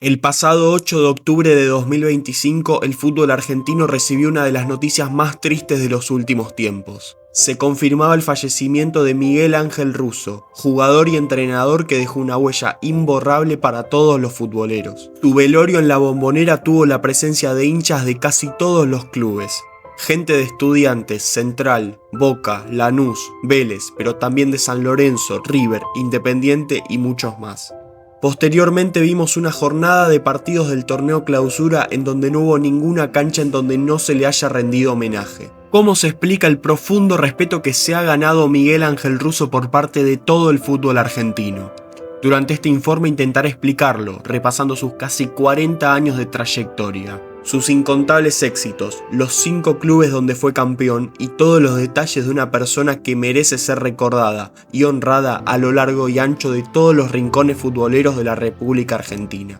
El pasado 8 de octubre de 2025, el fútbol argentino recibió una de las noticias más tristes de los últimos tiempos. Se confirmaba el fallecimiento de Miguel Ángel Russo, jugador y entrenador que dejó una huella imborrable para todos los futboleros. Su velorio en la Bombonera tuvo la presencia de hinchas de casi todos los clubes. Gente de Estudiantes, Central, Boca, Lanús, Vélez, pero también de San Lorenzo, River, Independiente y muchos más. Posteriormente vimos una jornada de partidos del torneo Clausura en donde no hubo ninguna cancha en donde no se le haya rendido homenaje. ¿Cómo se explica el profundo respeto que se ha ganado Miguel Ángel Russo por parte de todo el fútbol argentino? Durante este informe intentaré explicarlo, repasando sus casi 40 años de trayectoria, sus incontables éxitos, los 5 clubes donde fue campeón y todos los detalles de una persona que merece ser recordada y honrada a lo largo y ancho de todos los rincones futboleros de la República Argentina.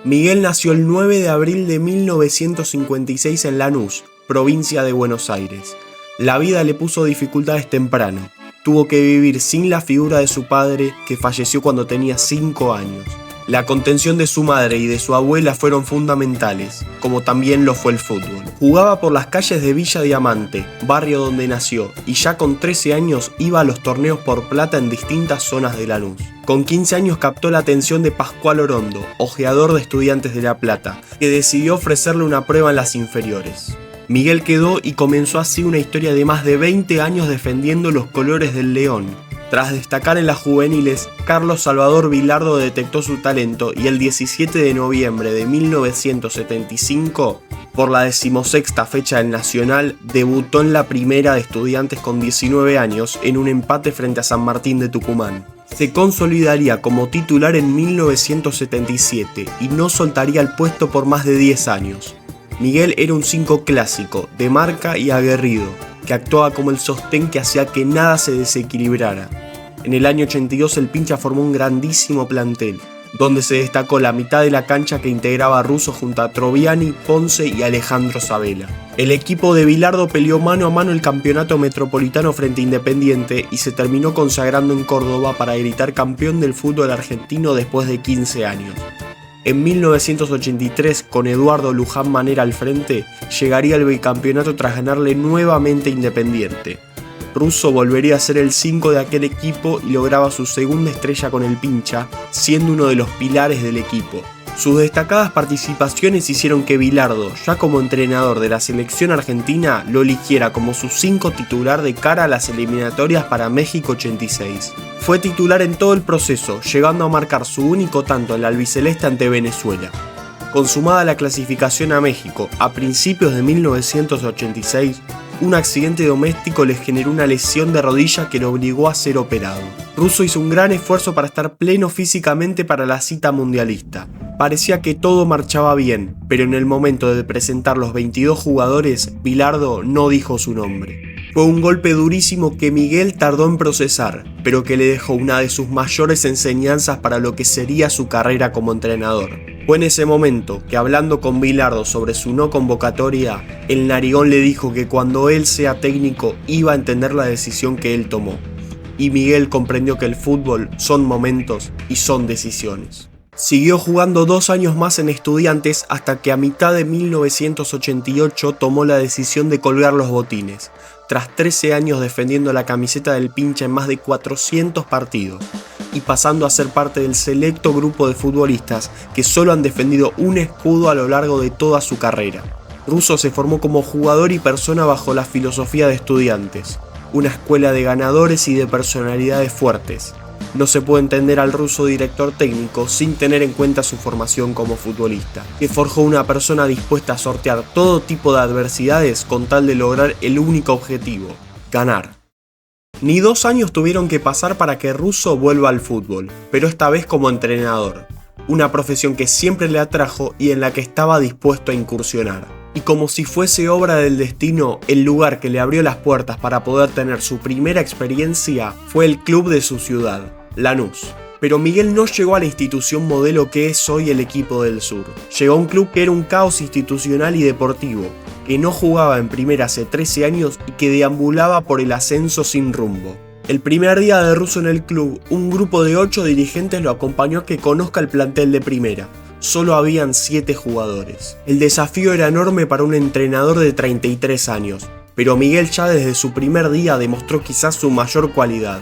Miguel nació el 9 de abril de 1956 en Lanús, provincia de Buenos Aires. La vida le puso dificultades temprano. Tuvo que vivir sin la figura de su padre, que falleció cuando tenía 5 años. La contención de su madre y de su abuela fueron fundamentales, como también lo fue el fútbol. Jugaba por las calles de Villa Diamante, barrio donde nació, y ya con 13 años iba a los torneos por plata en distintas zonas de Lanús. Con 15 años captó la atención de Pascual Orondo, ojeador de Estudiantes de La Plata, que decidió ofrecerle una prueba en las inferiores. Miguel quedó y comenzó así una historia de más de 20 años defendiendo los colores del León. Tras destacar en las juveniles, Carlos Salvador Vilardo detectó su talento y el 17 de noviembre de 1975, por la 16ª fecha del Nacional, debutó en la primera de Estudiantes con 19 años en un empate frente a San Martín de Tucumán. Se consolidaría como titular en 1977 y no soltaría el puesto por más de 10 años. Miguel era un 5 clásico, de marca y aguerrido, que actuaba como el sostén que hacía que nada se desequilibrara. En el año 82 el Pincha formó un grandísimo plantel, donde se destacó la mitad de la cancha que integraba a Russo junto a Troviani, Ponce y Alejandro Sabela. El equipo de Vilardo peleó mano a mano el campeonato metropolitano frente a Independiente y se terminó consagrando en Córdoba para gritar campeón del fútbol argentino después de 15 años. En 1983, con Eduardo Luján Manera al frente, llegaría el bicampeonato tras ganarle nuevamente a Independiente. Russo volvería a ser el 5 de aquel equipo y lograba su segunda estrella con el Pincha, siendo uno de los pilares del equipo. Sus destacadas participaciones hicieron que Vilardo, ya como entrenador de la selección argentina, lo eligiera como su 5 titular de cara a las eliminatorias para México 86. Fue titular en todo el proceso, llegando a marcar su único tanto en la albiceleste ante Venezuela. Consumada la clasificación a México a principios de 1986, un accidente doméstico le generó una lesión de rodilla que lo obligó a ser operado. Russo hizo un gran esfuerzo para estar pleno físicamente para la cita mundialista. Parecía que todo marchaba bien, pero en el momento de presentar los 22 jugadores, Vilardo no dijo su nombre. Fue un golpe durísimo que Miguel tardó en procesar, pero que le dejó una de sus mayores enseñanzas para lo que sería su carrera como entrenador. Fue en ese momento que, hablando con Vilardo sobre su no convocatoria, el narigón le dijo que cuando él sea técnico iba a entender la decisión que él tomó. Y Miguel comprendió que el fútbol son momentos y son decisiones. Siguió jugando 2 años más en Estudiantes hasta que a mitad de 1988 tomó la decisión de colgar los botines, tras 13 años defendiendo la camiseta del Pincha en más de 400 partidos, y pasando a ser parte del selecto grupo de futbolistas que solo han defendido un escudo a lo largo de toda su carrera. Russo se formó como jugador y persona bajo la filosofía de Estudiantes, una escuela de ganadores y de personalidades fuertes. No se puede entender al Russo director técnico sin tener en cuenta su formación como futbolista, que forjó una persona dispuesta a sortear todo tipo de adversidades con tal de lograr el único objetivo: ganar. Ni 2 años tuvieron que pasar para que Russo vuelva al fútbol, pero esta vez como entrenador, una profesión que siempre le atrajo y en la que estaba dispuesto a incursionar. Y como si fuese obra del destino, el lugar que le abrió las puertas para poder tener su primera experiencia fue el club de su ciudad, Lanús. Pero Miguel no llegó a la institución modelo que es hoy el equipo del sur. Llegó a un club que era un caos institucional y deportivo, que no jugaba en primera hace 13 años y que deambulaba por el ascenso sin rumbo. El primer día de Russo en el club, un grupo de 8 dirigentes lo acompañó a que conozca el plantel de primera. Solo habían 7 jugadores. El desafío era enorme para un entrenador de 33 años, pero Miguel ya desde su primer día demostró quizás su mayor cualidad,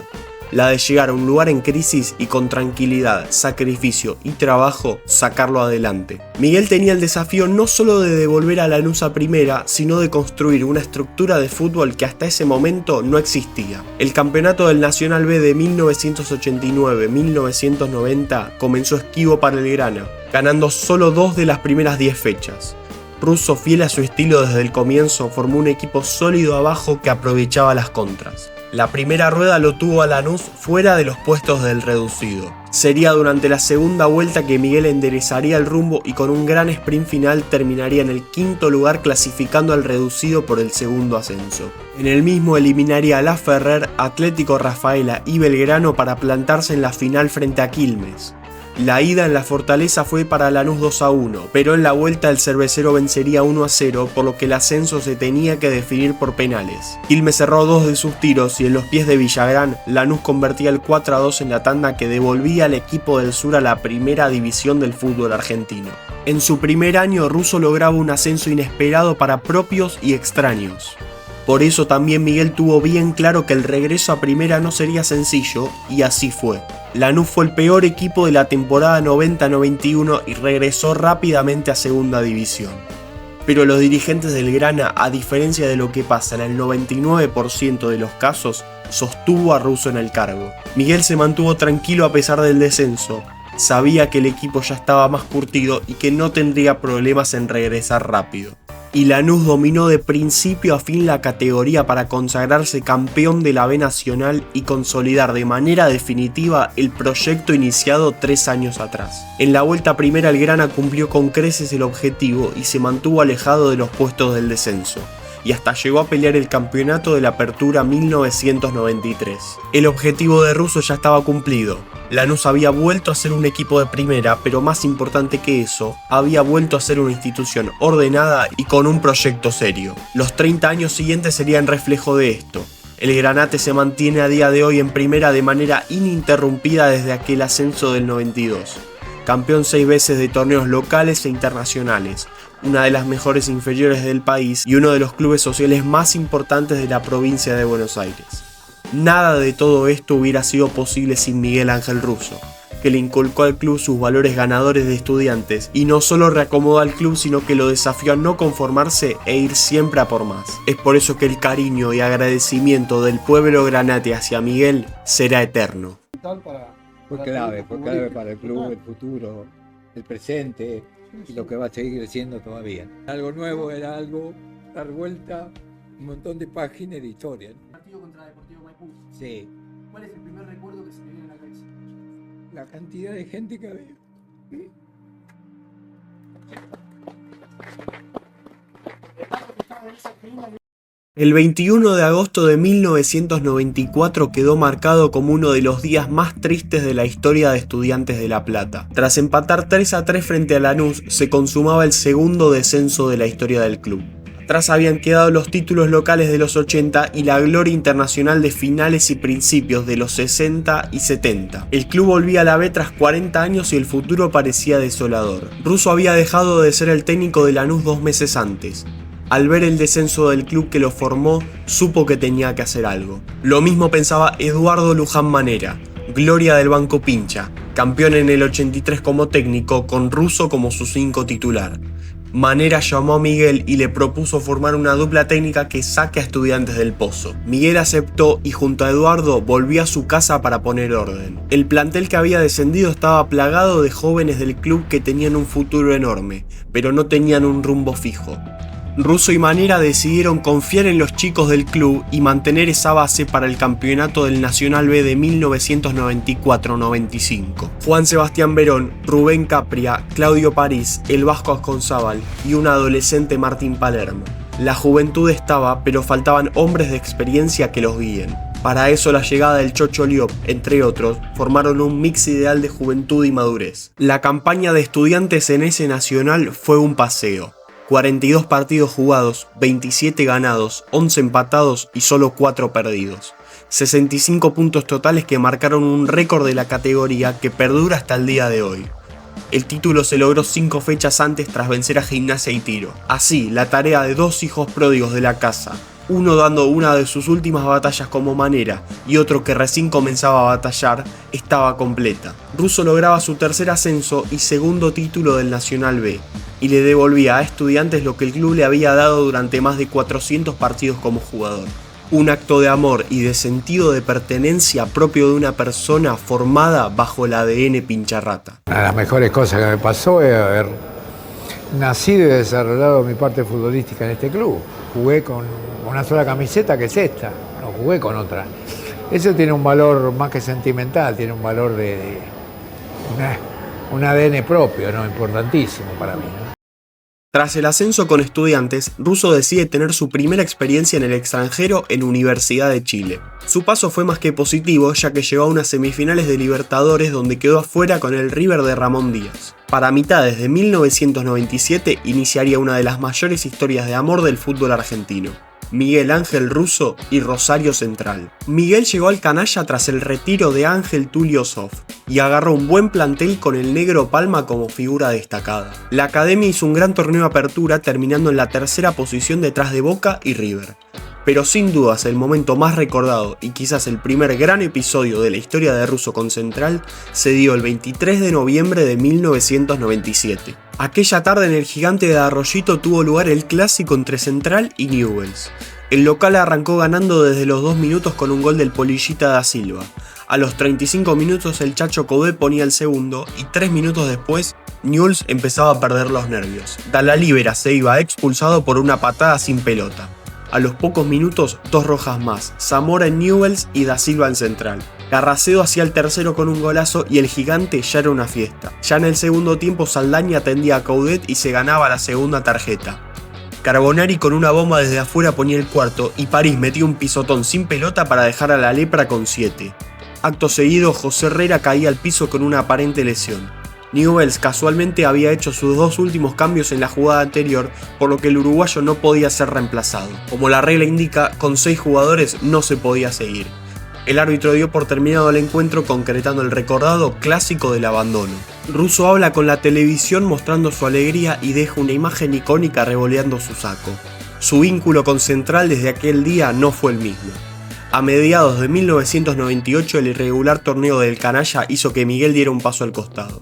la de llegar a un lugar en crisis y con tranquilidad, sacrificio y trabajo sacarlo adelante. Miguel tenía el desafío no solo de devolver a Lanús a primera, sino de construir una estructura de fútbol que hasta ese momento no existía. El campeonato del Nacional B de 1989-1990 comenzó esquivo para el Grana, ganando solo 2 de las primeras 10 fechas. Russo, fiel a su estilo desde el comienzo, formó un equipo sólido abajo que aprovechaba las contras. La primera rueda lo tuvo a Lanús fuera de los puestos del reducido. Sería durante la segunda vuelta que Miguel enderezaría el rumbo y con un gran sprint final terminaría en el 5º lugar, clasificando al reducido por el segundo ascenso. En el mismo eliminaría a La Ferrer, Atlético Rafaela y Belgrano para plantarse en la final frente a Quilmes. La ida en la Fortaleza fue para Lanús 2-1, pero en la vuelta el cervecero vencería 1-0, por lo que el ascenso se tenía que definir por penales. Quilmes cerró 2 de sus tiros y en los pies de Villagrán, Lanús convertía el 4-2 en la tanda que devolvía al equipo del sur a la primera división del fútbol argentino. En su primer año, Russo lograba un ascenso inesperado para propios y extraños. Por eso también Miguel tuvo bien claro que el regreso a primera no sería sencillo, y así fue. Lanús fue el peor equipo de la temporada 90-91 y regresó rápidamente a segunda división. Pero los dirigentes del Grana, a diferencia de lo que pasa en el 99% de los casos, sostuvo a Russo en el cargo. Miguel se mantuvo tranquilo a pesar del descenso. Sabía que el equipo ya estaba más curtido y que no tendría problemas en regresar rápido. Y Lanús dominó de principio a fin la categoría para consagrarse campeón de la B Nacional y consolidar de manera definitiva el proyecto iniciado 3 años atrás. En la vuelta primera el Grana cumplió con creces el objetivo y se mantuvo alejado de los puestos del descenso, y hasta llegó a pelear el campeonato de la Apertura 1993. El objetivo de Russo ya estaba cumplido. Lanús había vuelto a ser un equipo de primera, pero más importante que eso, había vuelto a ser una institución ordenada y con un proyecto serio. Los 30 años siguientes serían reflejo de esto. El Granate se mantiene a día de hoy en primera de manera ininterrumpida desde aquel ascenso del 92. Campeón 6 veces de torneos locales e internacionales, una de las mejores inferiores del país y uno de los clubes sociales más importantes de la provincia de Buenos Aires. Nada de todo esto hubiera sido posible sin Miguel Ángel Russo, que le inculcó al club sus valores ganadores de Estudiantes y no solo reacomodó al club, sino que lo desafió a no conformarse e ir siempre a por más. Es por eso que el cariño y agradecimiento del pueblo granate hacia Miguel será eterno. Fue clave para el club, el futuro, el presente y lo que va a seguir creciendo todavía. Algo nuevo, era algo, dar vuelta, un montón de páginas de historia. Partido contra Deportivo Maipú. Sí. ¿Cuál es el primer recuerdo que se te viene a la cabeza? La cantidad de gente que había. El 21 de agosto de 1994 quedó marcado como uno de los días más tristes de la historia de Estudiantes de La Plata. Tras empatar 3-3 frente a Lanús, se consumaba el segundo descenso de la historia del club. Atrás habían quedado los títulos locales de los 80 y la gloria internacional de finales y principios de los 60 y 70. El club volvía a la B tras 40 años y el futuro parecía desolador. Russo había dejado de ser el técnico de Lanús 2 meses antes. Al ver el descenso del club que lo formó, supo que tenía que hacer algo. Lo mismo pensaba Eduardo Luján Manera, gloria del Banco Pincha, campeón en el 83 como técnico, con Russo como su 5 titular. Manera llamó a Miguel y le propuso formar una dupla técnica que saque a Estudiantes del pozo. Miguel aceptó y junto a Eduardo volvió a su casa para poner orden. El plantel que había descendido estaba plagado de jóvenes del club que tenían un futuro enorme, pero no tenían un rumbo fijo. Russo y Manera decidieron confiar en los chicos del club y mantener esa base para el campeonato del Nacional B de 1994-95. Juan Sebastián Verón, Rubén Capria, Claudio París, el Vasco Asconzábal y un adolescente Martín Palermo. La juventud estaba, pero faltaban hombres de experiencia que los guíen. Para eso la llegada del Chocho Liop, entre otros, formaron un mix ideal de juventud y madurez. La campaña de Estudiantes en ese Nacional fue un paseo. 42 partidos jugados, 27 ganados, 11 empatados y solo 4 perdidos. 65 puntos totales que marcaron un récord de la categoría que perdura hasta el día de hoy. El título se logró 5 fechas antes tras vencer a Gimnasia y Tiro. Así, la tarea de dos hijos pródigos de la casa, uno dando una de sus últimas batallas como manera y otro que recién comenzaba a batallar, estaba completa. Russo lograba su tercer ascenso y segundo título del Nacional B, y le devolvía a Estudiantes lo que el club le había dado durante más de 400 partidos como jugador. Un acto de amor y de sentido de pertenencia propio de una persona formada bajo el ADN pincharrata. Una de las mejores cosas que me pasó es haber nacido y desarrollado mi parte futbolística en este club. Jugué con una sola camiseta que es esta, no jugué con otra. Eso tiene un valor más que sentimental, tiene un valor de un ADN propio, ¿no? Importantísimo para mí, ¿no? Tras el ascenso con Estudiantes, Russo decide tener su primera experiencia en el extranjero en Universidad de Chile. Su paso fue más que positivo, ya que llegó a unas semifinales de Libertadores donde quedó afuera con el River de Ramón Díaz. Para mitades de 1997 iniciaría una de las mayores historias de amor del fútbol argentino: Miguel Ángel Russo y Rosario Central. Miguel llegó al canalla tras el retiro de Ángel Tulio Zoff y agarró un buen plantel con el Negro Palma como figura destacada. La academia hizo un gran torneo de apertura, terminando en la tercera posición detrás de Boca y River. Pero sin dudas el momento más recordado y quizás el primer gran episodio de la historia de Russo con Central se dio el 23 de noviembre de 1997. Aquella tarde en el Gigante de Arroyito tuvo lugar el clásico entre Central y Newell's. El local arrancó ganando desde los 2 minutos con un gol del Polillita da Silva. A los 35 minutos el Chacho Codé ponía el segundo y 3 minutos después Newell's empezaba a perder los nervios. Dalla Libera se iba expulsado por una patada sin pelota. A los pocos minutos, 2 rojas más, Zamora en Newell's y da Silva en Central. Carracedo hacía el tercero con un golazo y el Gigante ya era una fiesta. Ya en el segundo tiempo Saldaña atendía a Coudet y se ganaba la segunda tarjeta. Carbonari con una bomba desde afuera ponía el cuarto y París metió un pisotón sin pelota para dejar a la Lepra con 7. Acto seguido, José Herrera caía al piso con una aparente lesión. Newell's casualmente había hecho sus 2 últimos cambios en la jugada anterior, por lo que el uruguayo no podía ser reemplazado. Como la regla indica, con 6 jugadores no se podía seguir. El árbitro dio por terminado el encuentro concretando el recordado clásico del abandono. Russo habla con la televisión mostrando su alegría y deja una imagen icónica revoleando su saco. Su vínculo con Central desde aquel día no fue el mismo. A mediados de 1998 el irregular torneo del canalla hizo que Miguel diera un paso al costado.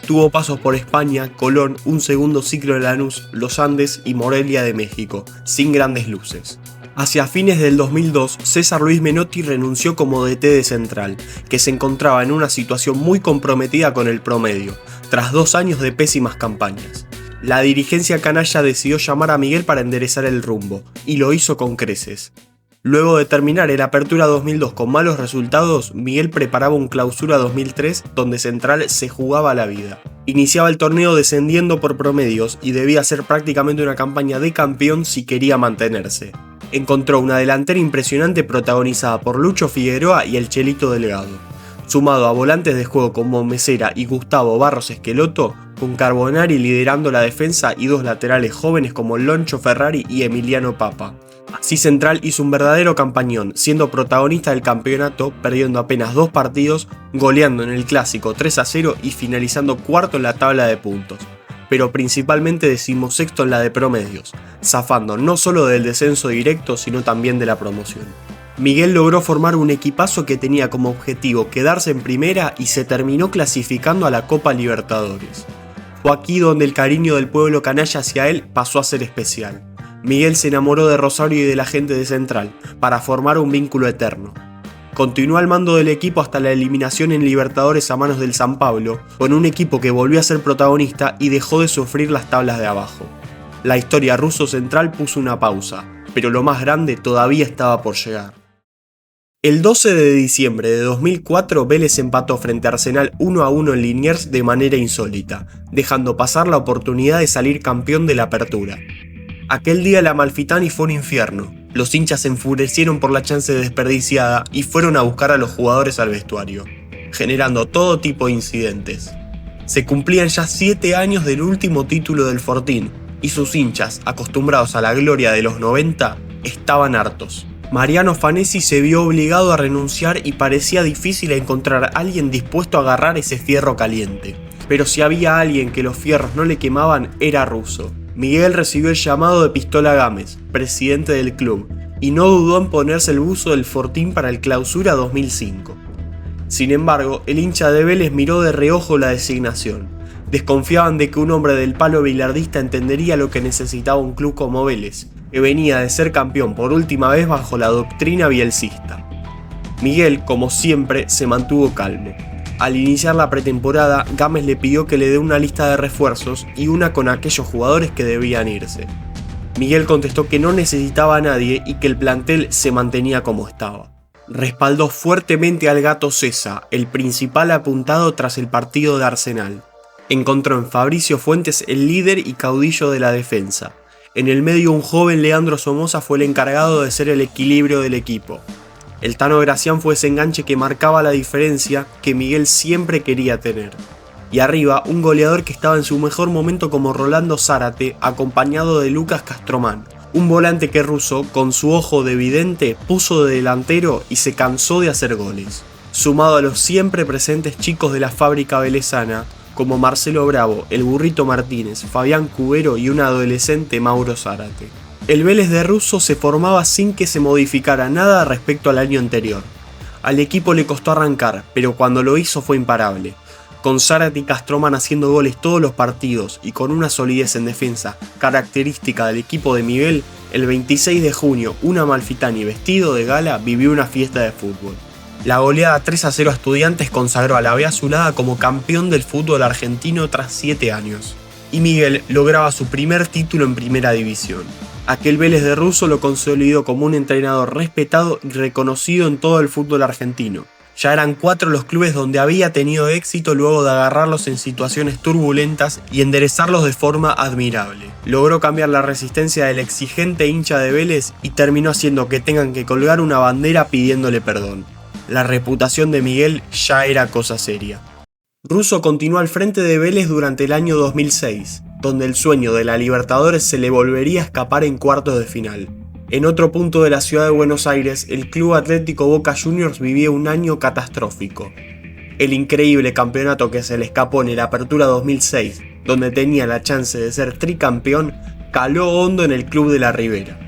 Tuvo pasos por España, Colón, un segundo ciclo de Lanús, Los Andes y Morelia de México, sin grandes luces. Hacia fines del 2002, César Luis Menotti renunció como DT de Central, que se encontraba en una situación muy comprometida con el promedio, tras 2 años de pésimas campañas. La dirigencia canalla decidió llamar a Miguel para enderezar el rumbo, y lo hizo con creces. Luego de terminar el Apertura 2002 con malos resultados, Miguel preparaba un Clausura 2003 donde Central se jugaba la vida. Iniciaba el torneo descendiendo por promedios y debía ser prácticamente una campaña de campeón si quería mantenerse. Encontró una delantera impresionante protagonizada por Lucho Figueroa y el Chelito Delgado. Sumado a volantes de juego como Mesera y Gustavo Barros Esqueloto, con Carbonari liderando la defensa y 2 laterales jóvenes como Loncho Ferrari y Emiliano Papa. Así Central hizo un verdadero campañón, siendo protagonista del campeonato, perdiendo apenas 2 partidos, goleando en el clásico 3-0 y finalizando cuarto en la tabla de puntos, pero principalmente 16º en la de promedios, zafando no solo del descenso directo sino también de la promoción. Miguel logró formar un equipazo que tenía como objetivo quedarse en primera y se terminó clasificando a la Copa Libertadores. Fue aquí donde el cariño del pueblo canalla hacia él pasó a ser especial. Miguel se enamoró de Rosario y de la gente de Central, para formar un vínculo eterno. Continuó al mando del equipo hasta la eliminación en Libertadores a manos del San Pablo, con un equipo que volvió a ser protagonista y dejó de sufrir las tablas de abajo. La historia Russo Central puso una pausa, pero lo más grande todavía estaba por llegar. El 12 de diciembre de 2004 Vélez empató frente a Arsenal 1-1 en Liniers de manera insólita, dejando pasar la oportunidad de salir campeón de la Apertura. Aquel día el Amalfitani fue un infierno. Los hinchas se enfurecieron por la chance desperdiciada y fueron a buscar a los jugadores al vestuario, generando todo tipo de incidentes. Se cumplían ya 7 años del último título del Fortín y sus hinchas, acostumbrados a la gloria de los 90, estaban hartos. Mariano Fanesi se vio obligado a renunciar y parecía difícil encontrar a alguien dispuesto a agarrar ese fierro caliente. Pero si había alguien que los fierros no le quemaban, era Russo. Miguel recibió el llamado de Pistola Gámez, presidente del club, y no dudó en ponerse el buzo del Fortín para el Clausura 2005. Sin embargo, el hincha de Vélez miró de reojo la designación. Desconfiaban de que un hombre del palo bilardista entendería lo que necesitaba un club como Vélez, que venía de ser campeón por última vez bajo la doctrina bielcista. Miguel, como siempre, se mantuvo calmo. Al iniciar la pretemporada, Gámez le pidió que le dé una lista de refuerzos y una con aquellos jugadores que debían irse. Miguel contestó que no necesitaba a nadie y que el plantel se mantenía como estaba. Respaldó fuertemente al Gato Sessa, el principal apuntado tras el partido de Arsenal. Encontró en Fabricio Fuentes el líder y caudillo de la defensa. En el medio, un joven Leandro Somoza fue el encargado de ser el equilibrio del equipo. El Tano Gracián fue ese enganche que marcaba la diferencia que Miguel siempre quería tener. Y arriba, un goleador que estaba en su mejor momento como Rolando Zárate, acompañado de Lucas Castromán. Un volante que Russo, con su ojo de vidente, puso de delantero y se cansó de hacer goles. Sumado a los siempre presentes chicos de la fábrica velezana, como Marcelo Bravo, el Burrito Martínez, Fabián Cubero y un adolescente Mauro Zárate. El Vélez de Russo se formaba sin que se modificara nada respecto al año anterior. Al equipo le costó arrancar, pero cuando lo hizo fue imparable. Con Zárate y Castromán haciendo goles todos los partidos y con una solidez en defensa característica del equipo de Miguel, el 26 de junio un Amalfitani vestido de gala vivió una fiesta de fútbol. La goleada 3-0 a Estudiantes consagró a la B Azulada como campeón del fútbol argentino tras 7 años. Y Miguel lograba su primer título en primera división. Aquel Vélez de Russo lo consolidó como un entrenador respetado y reconocido en todo el fútbol argentino. Ya eran 4 los clubes donde había tenido éxito luego de agarrarlos en situaciones turbulentas y enderezarlos de forma admirable. Logró cambiar la resistencia del exigente hincha de Vélez y terminó haciendo que tengan que colgar una bandera pidiéndole perdón. La reputación de Miguel ya era cosa seria. Russo continuó al frente de Vélez durante el año 2006, donde el sueño de la Libertadores se le volvería a escapar en cuartos de final. En otro punto de la ciudad de Buenos Aires, el Club Atlético Boca Juniors vivía un año catastrófico. El increíble campeonato que se le escapó en el Apertura 2006, donde tenía la chance de ser tricampeón, caló hondo en el club de la Ribera.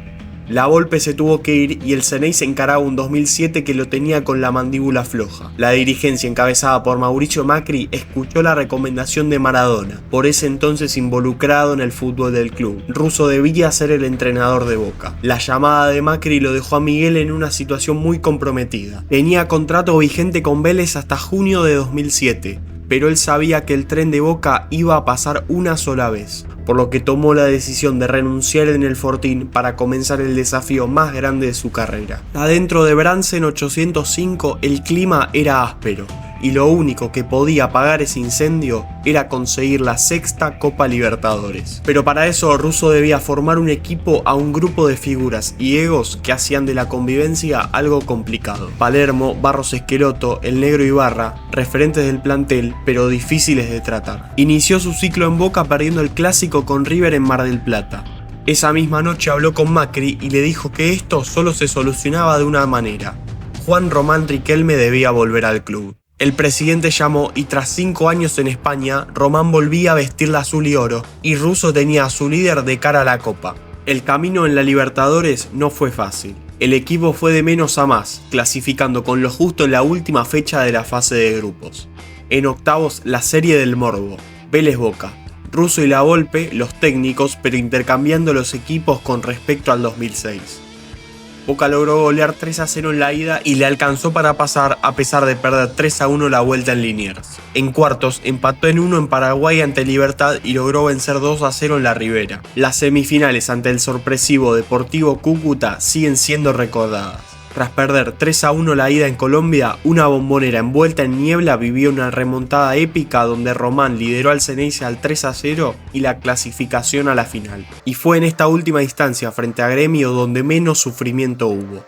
La Volpe se tuvo que ir y el Ceneice encaraba un 2007 que lo tenía con la mandíbula floja. La dirigencia encabezada por Mauricio Macri escuchó la recomendación de Maradona, por ese entonces involucrado en el fútbol del club. Russo debía ser el entrenador de Boca. La llamada de Macri lo dejó a Miguel en una situación muy comprometida. Tenía contrato vigente con Vélez hasta junio de 2007, pero él sabía que el tren de Boca iba a pasar una sola vez, por lo que tomó la decisión de renunciar en el Fortín para comenzar el desafío más grande de su carrera. Adentro de Bransen 805 el clima era áspero, y lo único que podía apagar ese incendio era conseguir la 6ª Copa Libertadores. Pero para eso Russo debía formar un equipo a un grupo de figuras y egos que hacían de la convivencia algo complicado. Palermo, Barros Esqueloto, el Negro Ibarra, referentes del plantel, pero difíciles de tratar. Inició su ciclo en Boca perdiendo el clásico con River en Mar del Plata. Esa misma noche habló con Macri y le dijo que esto solo se solucionaba de una manera: Juan Román Riquelme debía volver al club. El presidente llamó y tras 5 años en España, Román volvía a vestir la azul y oro, y Russo tenía a su líder de cara a la Copa. El camino en la Libertadores no fue fácil. El equipo fue de menos a más, clasificando con lo justo en la última fecha de la fase de grupos. En octavos, la serie del morbo, Vélez Boca. Russo y la Volpe, los técnicos, pero intercambiando los equipos con respecto al 2006. Boca logró golear 3-0 en la ida y le alcanzó para pasar a pesar de perder 3-1 la vuelta en Liniers. En cuartos empató en 1 en Paraguay ante Libertad y logró vencer 2-0 en la Ribera. Las semifinales ante el sorpresivo Deportivo Cúcuta siguen siendo recordadas. Tras perder 3-1 la ida en Colombia, una Bombonera envuelta en niebla vivió una remontada épica donde Román lideró al Ceneice al 3-0 y la clasificación a la final. Y fue en esta última instancia frente a Gremio donde menos sufrimiento hubo.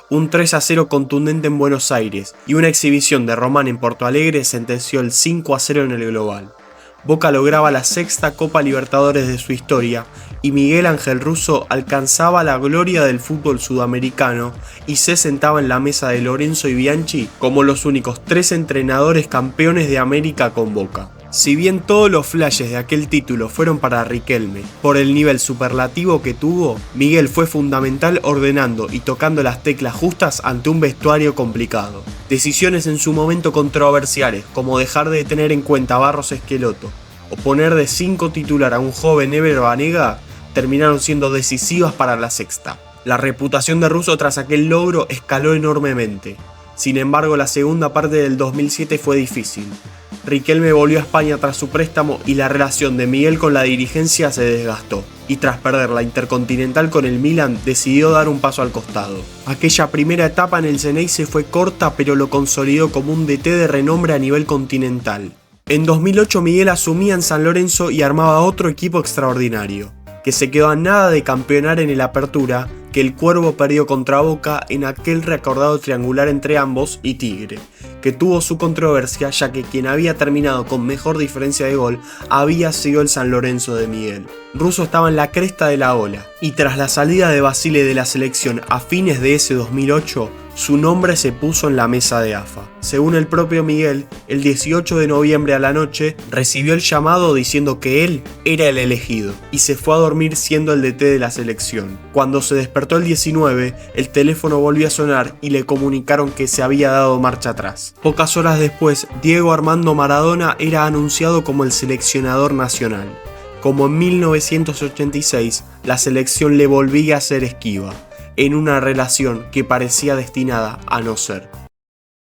Un 3-0 contundente en Buenos Aires y una exhibición de Román en Porto Alegre sentenció el 5-0 en el global. Boca lograba la 6ª Copa Libertadores de su historia y Miguel Ángel Russo alcanzaba la gloria del fútbol sudamericano y se sentaba en la mesa de Lorenzo y Bianchi como los únicos 3 entrenadores campeones de América con Boca. Si bien todos los flashes de aquel título fueron para Riquelme, por el nivel superlativo que tuvo, Miguel fue fundamental ordenando y tocando las teclas justas ante un vestuario complicado. Decisiones en su momento controversiales, como dejar de tener en cuenta a Barros Esqueloto o poner de 5 titular a un joven Ever Banega, terminaron siendo decisivas para la sexta. La reputación de Russo tras aquel logro escaló enormemente. Sin embargo, la segunda parte del 2007 fue difícil. Riquelme volvió a España tras su préstamo y la relación de Miguel con la dirigencia se desgastó, y tras perder la Intercontinental con el Milan decidió dar un paso al costado. Aquella primera etapa en el Xeneize fue corta, pero lo consolidó como un DT de renombre a nivel continental. En 2008 Miguel asumía en San Lorenzo y armaba otro equipo extraordinario, que se quedó a nada de campeonar en el Apertura, que el Cuervo perdió contra Boca en aquel recordado triangular entre ambos y Tigre, que tuvo su controversia ya que quien había terminado con mejor diferencia de gol había sido el San Lorenzo de Miguel. Russo estaba en la cresta de la ola, y tras la salida de Basile de la selección a fines de ese 2008, su nombre se puso en la mesa de AFA. Según el propio Miguel, el 18 de noviembre a la noche recibió el llamado diciendo que él era el elegido y se fue a dormir siendo el DT de la selección. Cuando se despertó el 19, el teléfono volvió a sonar y le comunicaron que se había dado marcha atrás. Pocas horas después, Diego Armando Maradona era anunciado como el seleccionador nacional. Como en 1986, la selección le volvía a ser esquiva, en una relación que parecía destinada a no ser.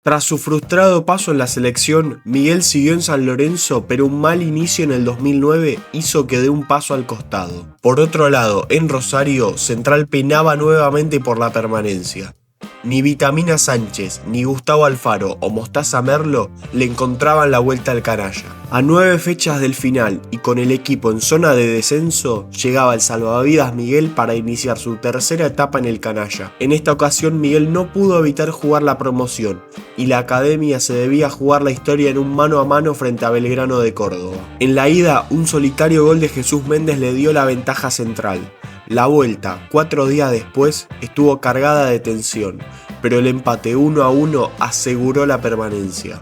Tras su frustrado paso en la selección, Miguel siguió en San Lorenzo, pero un mal inicio en el 2009 hizo que dé un paso al costado. Por otro lado, en Rosario, Central penaba nuevamente por la permanencia. Ni Vitamina Sánchez, ni Gustavo Alfaro o Mostaza Merlo le encontraban la vuelta al canalla. A 9 fechas del final y con el equipo en zona de descenso, llegaba el salvavidas Miguel para iniciar su tercera etapa en el canalla. En esta ocasión Miguel no pudo evitar jugar la promoción y la academia se debía jugar la historia en un mano a mano frente a Belgrano de Córdoba. En la ida, un solitario gol de Jesús Méndez le dio la ventaja Central. La vuelta, 4 días después, estuvo cargada de tensión, pero el empate 1-1 aseguró la permanencia.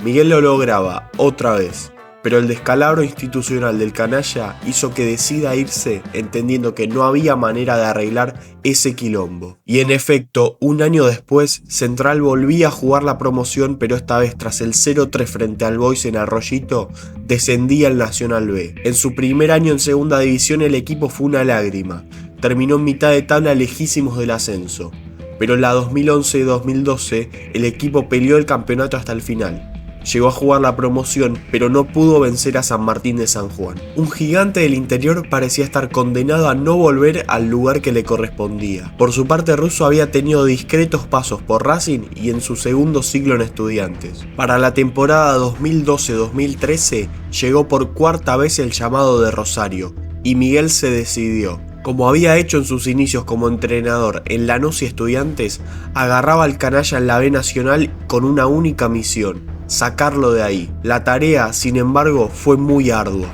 Miguel lo lograba, otra vez, pero el descalabro institucional del canalla hizo que decida irse entendiendo que no había manera de arreglar ese quilombo. Y en efecto, un año después, Central volvía a jugar la promoción, pero esta vez tras el 0-3 frente al Boys en Arroyito, descendía el Nacional B. En su primer año en segunda división el equipo fue una lágrima, terminó en mitad de tabla lejísimos del ascenso, pero en la 2011-2012 el equipo peleó el campeonato hasta el final. Llegó a jugar la promoción, pero no pudo vencer a San Martín de San Juan. Un gigante del interior parecía estar condenado a no volver al lugar que le correspondía. Por su parte, Russo había tenido discretos pasos por Racing y en su segundo ciclo en Estudiantes. Para la temporada 2012-2013 llegó por cuarta vez el llamado de Rosario, y Miguel se decidió. Como había hecho en sus inicios como entrenador en Lanús y Estudiantes, agarraba al canalla en la B Nacional con una única misión: sacarlo de ahí. La tarea, sin embargo, fue muy ardua.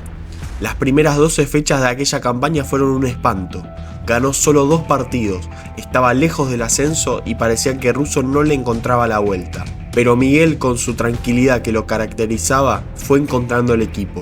Las primeras 12 fechas de aquella campaña fueron un espanto. Ganó solo 2 partidos, estaba lejos del ascenso y parecía que Russo no le encontraba la vuelta. Pero Miguel, con su tranquilidad que lo caracterizaba, fue encontrando el equipo.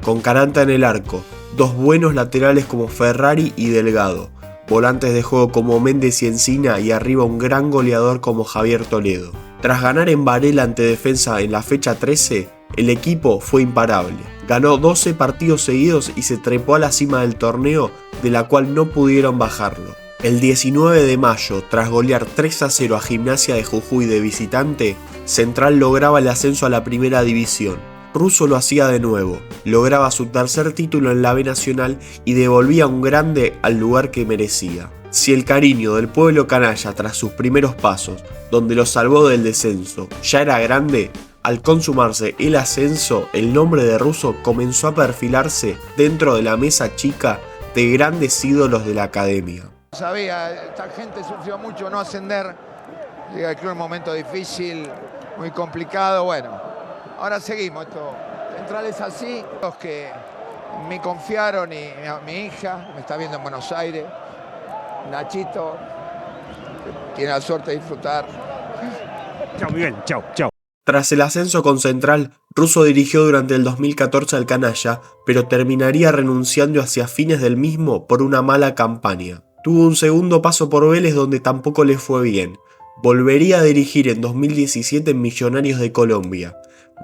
Con Caranta en el arco, 2 buenos laterales como Ferrari y Delgado, volantes de juego como Méndez y Encina y arriba un gran goleador como Javier Toledo. Tras ganar en Varela ante Defensa en la fecha 13, el equipo fue imparable. Ganó 12 partidos seguidos y se trepó a la cima del torneo, de la cual no pudieron bajarlo. El 19 de mayo, tras golear 3-0 a Gimnasia de Jujuy de visitante, Central lograba el ascenso a la primera división. Russo lo hacía de nuevo, lograba su tercer título en la B Nacional y devolvía a un grande al lugar que merecía. Si el cariño del pueblo canalla tras sus primeros pasos, donde lo salvó del descenso, ya era grande, al consumarse el ascenso, el nombre de Russo comenzó a perfilarse dentro de la mesa chica de grandes ídolos de la academia. Sabía, esta gente sufrió mucho no ascender, llega el club en un momento difícil, muy complicado, bueno, ahora seguimos, esto Central es así, los que Me confiaron y mi hija, me está viendo en Buenos Aires, Nachito, tiene la suerte de disfrutar. Chao, Miguel, chao, chao. Tras el ascenso con Central, Russo dirigió durante el 2014 al Canalla, pero terminaría renunciando hacia fines del mismo por una mala campaña. Tuvo un segundo paso por Vélez donde tampoco le fue bien. Volvería a dirigir en 2017 en Millonarios de Colombia,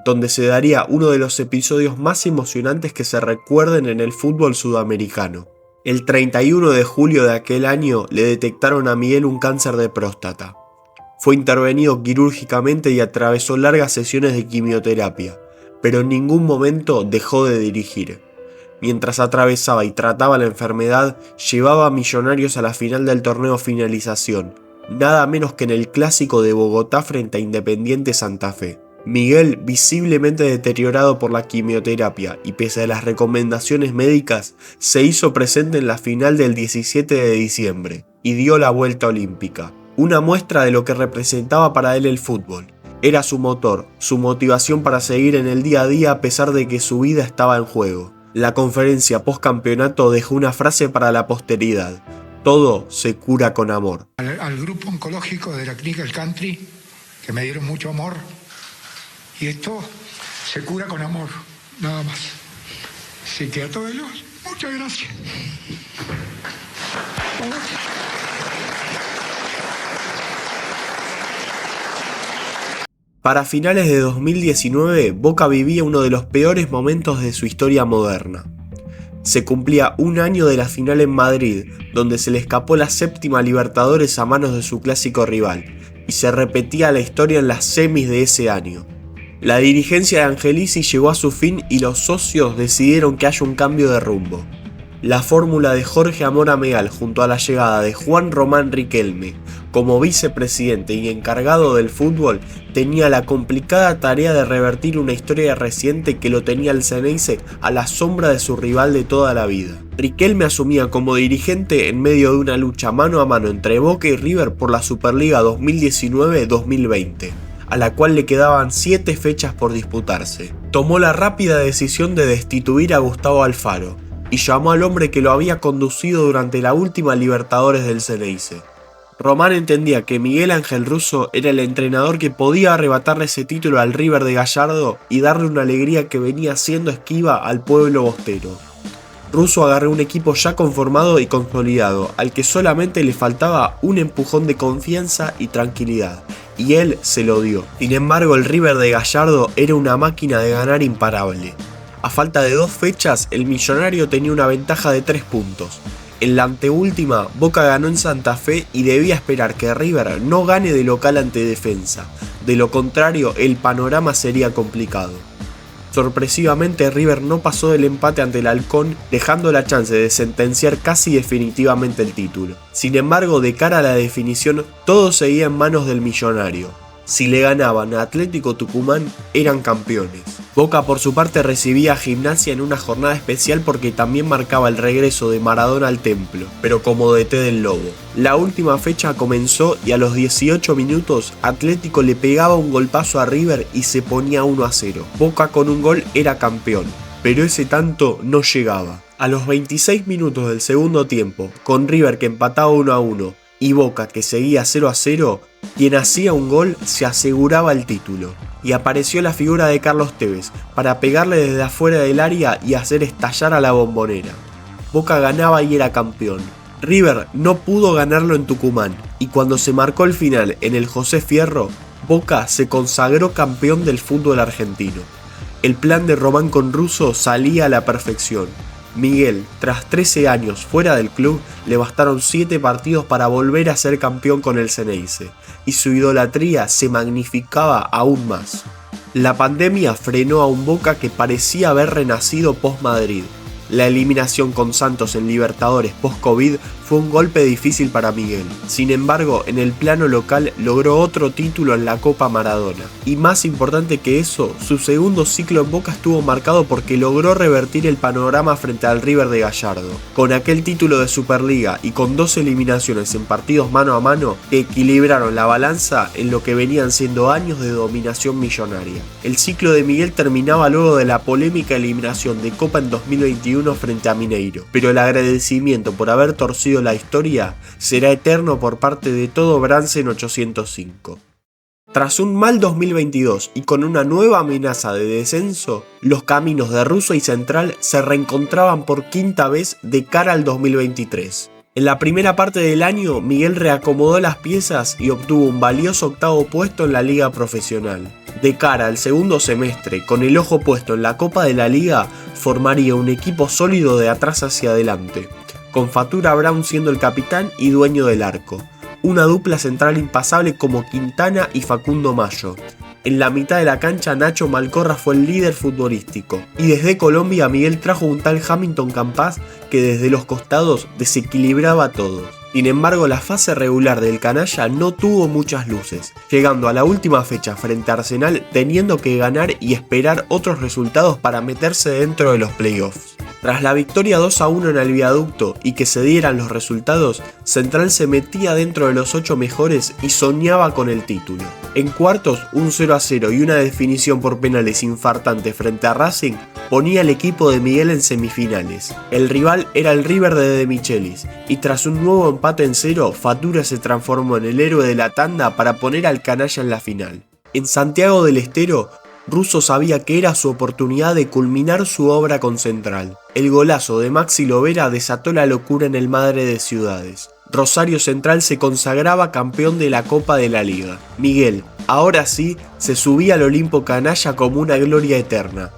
donde se daría uno de los episodios más emocionantes que se recuerden en el fútbol sudamericano. El 31 de julio de aquel año le detectaron a Miguel un cáncer de próstata. Fue intervenido quirúrgicamente y atravesó largas sesiones de quimioterapia, pero en ningún momento dejó de dirigir. Mientras atravesaba y trataba la enfermedad, llevaba a Millonarios a la final del torneo Finalización, nada menos que en el clásico de Bogotá frente a Independiente Santa Fe. Miguel, visiblemente deteriorado por la quimioterapia y pese a las recomendaciones médicas, se hizo presente en la final del 17 de diciembre y dio la vuelta olímpica. Una muestra de lo que representaba para él el fútbol. Era su motor, su motivación para seguir en el día a día a pesar de que su vida estaba en juego. La conferencia post-campeonato dejó una frase para la posteridad: todo se cura con amor. Al grupo oncológico de la clínica El Country, que me dieron mucho amor, y esto se cura con amor, nada más. Así que a todos ellos, muchas gracias. Para finales de 2019, Boca vivía uno de los peores momentos de su historia moderna. Se cumplía un año de la final en Madrid, donde se le escapó la séptima Libertadores a manos de su clásico rival, y se repetía la historia en las semis de ese año. La dirigencia de Angelici llegó a su fin y los socios decidieron que haya un cambio de rumbo. La fórmula de Jorge Amor Ameal junto a la llegada de Juan Román Riquelme como vicepresidente y encargado del fútbol tenía la complicada tarea de revertir una historia reciente que lo tenía el Xeneize a la sombra de su rival de toda la vida. Riquelme asumía como dirigente en medio de una lucha mano a mano entre Boca y River por la Superliga 2019-2020. A la cual le quedaban 7 fechas por disputarse. Tomó la rápida decisión de destituir a Gustavo Alfaro y llamó al hombre que lo había conducido durante la última Libertadores del Xeneize. Román entendía que Miguel Ángel Russo era el entrenador que podía arrebatarle ese título al River de Gallardo y darle una alegría que venía siendo esquiva al pueblo bostero. Russo agarró un equipo ya conformado y consolidado, al que solamente le faltaba un empujón de confianza y tranquilidad, y él se lo dio. Sin embargo, el River de Gallardo era una máquina de ganar imparable. A falta de 2 fechas, el millonario tenía una ventaja de 3 puntos. En la anteúltima, Boca ganó en Santa Fe y debía esperar que River no gane de local ante Defensa. De lo contrario, el panorama sería complicado. Sorpresivamente, River no pasó del empate ante el Halcón, dejando la chance de sentenciar casi definitivamente el título. Sin embargo, de cara a la definición, todo seguía en manos del millonario. Si le ganaban a Atlético Tucumán, eran campeones. Boca por su parte recibía a Gimnasia en una jornada especial porque también marcaba el regreso de Maradona al templo, pero como DT del Lobo. La última fecha comenzó y a los 18 minutos Atlético le pegaba un golpazo a River y se ponía 1-0. Boca con un gol era campeón, pero ese tanto no llegaba. A los 26 minutos del segundo tiempo, con River que empataba 1-1 y Boca que seguía 0-0, quien hacía un gol se aseguraba el título. Y apareció la figura de Carlos Tevez para pegarle desde afuera del área y hacer estallar a la Bombonera. Boca ganaba y era campeón. River no pudo ganarlo en Tucumán y cuando se marcó el final en el José Fierro, Boca se consagró campeón del fútbol argentino. El plan de Román con Russo salía a la perfección. Miguel, tras 13 años fuera del club, le bastaron 7 partidos para volver a ser campeón con el Xeneize, y su idolatría se magnificaba aún más. La pandemia frenó a un Boca que parecía haber renacido post-Madrid. La eliminación con Santos en Libertadores post-Covid fue un golpe difícil para Miguel. Sin embargo, en el plano local logró otro título en la Copa Maradona. Y más importante que eso, su segundo ciclo en Boca estuvo marcado porque logró revertir el panorama frente al River de Gallardo. Con aquel título de Superliga y con 2 eliminaciones en partidos mano a mano que equilibraron la balanza en lo que venían siendo años de dominación millonaria. El ciclo de Miguel terminaba luego de la polémica eliminación de Copa en 2021 1 frente a Mineiro, pero el agradecimiento por haber torcido la historia será eterno por parte de todo Bransen 805. Tras un mal 2022 y con una nueva amenaza de descenso, los caminos de Russo y Central se reencontraban por quinta vez de cara al 2023. En la primera parte del año, Miguel reacomodó las piezas y obtuvo un valioso 8º puesto en la liga profesional. De cara al segundo semestre, con el ojo puesto en la Copa de la Liga, formaría un equipo sólido de atrás hacia adelante, con Fatura Brown siendo el capitán y dueño del arco. Una dupla central impasable como Quintana y Facundo Mayo. En la mitad de la cancha, Nacho Malcorra fue el líder futbolístico. Y desde Colombia, Miguel trajo un tal Hamilton Campas que desde los costados desequilibraba a todos. Sin embargo, la fase regular del canalla no tuvo muchas luces, llegando a la última fecha frente a Arsenal teniendo que ganar y esperar otros resultados para meterse dentro de los playoffs. Tras la victoria 2-1 en el Viaducto y que se dieran los resultados, Central se metía dentro de los 8 mejores y soñaba con el título. En cuartos, un 0-0 y una definición por penales infartante frente a Racing ponía al equipo de Miguel en semifinales. El rival era el River de Michelis y tras un nuevo empate en 0, Fatura se transformó en el héroe de la tanda para poner al canalla en la final. En Santiago del Estero, Russo sabía que era su oportunidad de culminar su obra con Central. El golazo de Maxi Lovera desató la locura en el Madre de Ciudades. Rosario Central se consagraba campeón de la Copa de la Liga. Miguel, ahora sí, se subía al Olimpo canalla como una gloria eterna.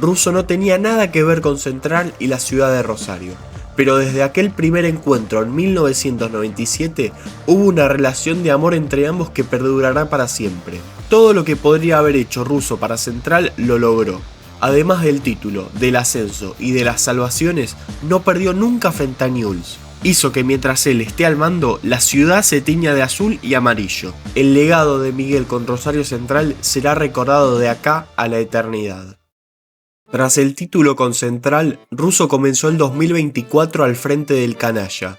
Russo no tenía nada que ver con Central y la ciudad de Rosario, pero desde aquel primer encuentro en 1997 hubo una relación de amor entre ambos que perdurará para siempre. Todo lo que podría haber hecho Russo para Central lo logró. Además del título, del ascenso y de las salvaciones, no perdió nunca frente a Newell's. Hizo que mientras él esté al mando, la ciudad se tiña de azul y amarillo. El legado de Miguel con Rosario Central será recordado de acá a la eternidad. Tras el título con Central, Russo comenzó el 2024 al frente del canalla.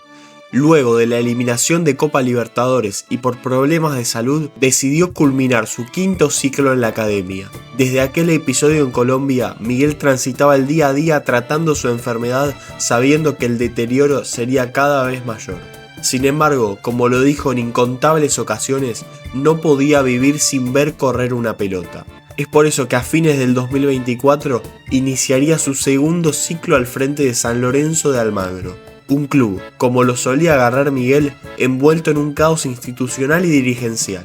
Luego de la eliminación de Copa Libertadores y por problemas de salud, decidió culminar su 5º ciclo en la academia. Desde aquel episodio en Colombia, Miguel transitaba el día a día tratando su enfermedad, sabiendo que el deterioro sería cada vez mayor. Sin embargo, como lo dijo en incontables ocasiones, no podía vivir sin ver correr una pelota. Es por eso que a fines del 2024 iniciaría su 2º ciclo al frente de San Lorenzo de Almagro. Un club, como lo solía agarrar Miguel, envuelto en un caos institucional y dirigencial.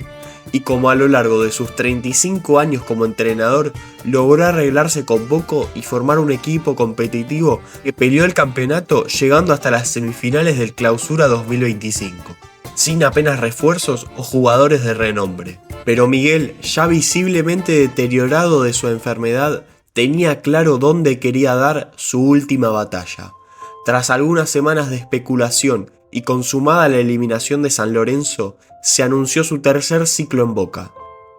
Y como a lo largo de sus 35 años como entrenador, logró arreglarse con poco y formar un equipo competitivo que peleó el campeonato llegando hasta las semifinales del Clausura 2025. Sin apenas refuerzos o jugadores de renombre. Pero Miguel, ya visiblemente deteriorado de su enfermedad, tenía claro dónde quería dar su última batalla. Tras algunas semanas de especulación y consumada la eliminación de San Lorenzo, se anunció su 3er ciclo en Boca.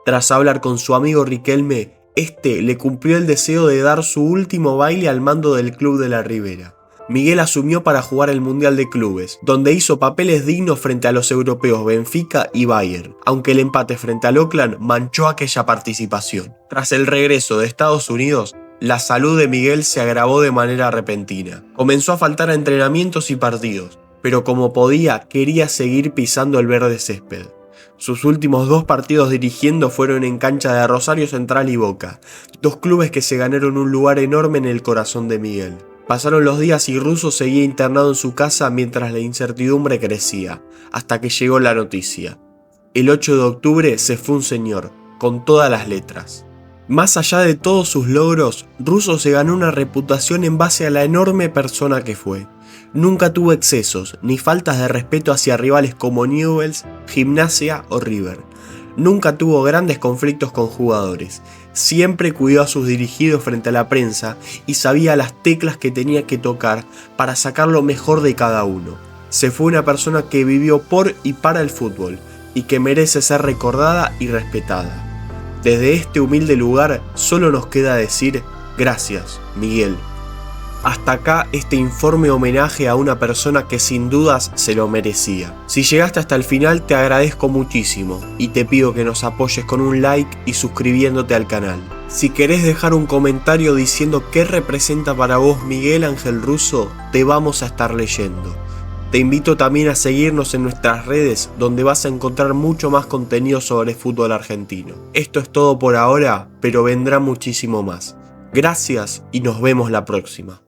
Tras hablar con su amigo Riquelme, este le cumplió el deseo de dar su último baile al mando del club de la Ribera. Miguel asumió para jugar el Mundial de Clubes, donde hizo papeles dignos frente a los europeos Benfica y Bayern, aunque el empate frente al Oakland manchó aquella participación. Tras el regreso de Estados Unidos, la salud de Miguel se agravó de manera repentina. Comenzó a faltar a entrenamientos y partidos, pero como podía, quería seguir pisando el verde césped. Sus últimos 2 partidos dirigiendo fueron en cancha de Rosario Central y Boca, 2 clubes que se ganaron un lugar enorme en el corazón de Miguel. Pasaron los días y Russo seguía internado en su casa mientras la incertidumbre crecía, hasta que llegó la noticia. El 8 de octubre se fue un señor, con todas las letras. Más allá de todos sus logros, Russo se ganó una reputación en base a la enorme persona que fue. Nunca tuvo excesos, ni faltas de respeto hacia rivales como Newell's, Gimnasia o River. Nunca tuvo grandes conflictos con jugadores. Siempre cuidó a sus dirigidos frente a la prensa y sabía las teclas que tenía que tocar para sacar lo mejor de cada uno. Se fue una persona que vivió por y para el fútbol y que merece ser recordada y respetada. Desde este humilde lugar solo nos queda decir gracias, Miguel. Hasta acá este informe homenaje a una persona que sin dudas se lo merecía. Si llegaste hasta el final te agradezco muchísimo y te pido que nos apoyes con un like y suscribiéndote al canal. Si querés dejar un comentario diciendo qué representa para vos Miguel Ángel Russo, te vamos a estar leyendo. Te invito también a seguirnos en nuestras redes, donde vas a encontrar mucho más contenido sobre fútbol argentino. Esto es todo por ahora, pero vendrá muchísimo más. Gracias y nos vemos la próxima.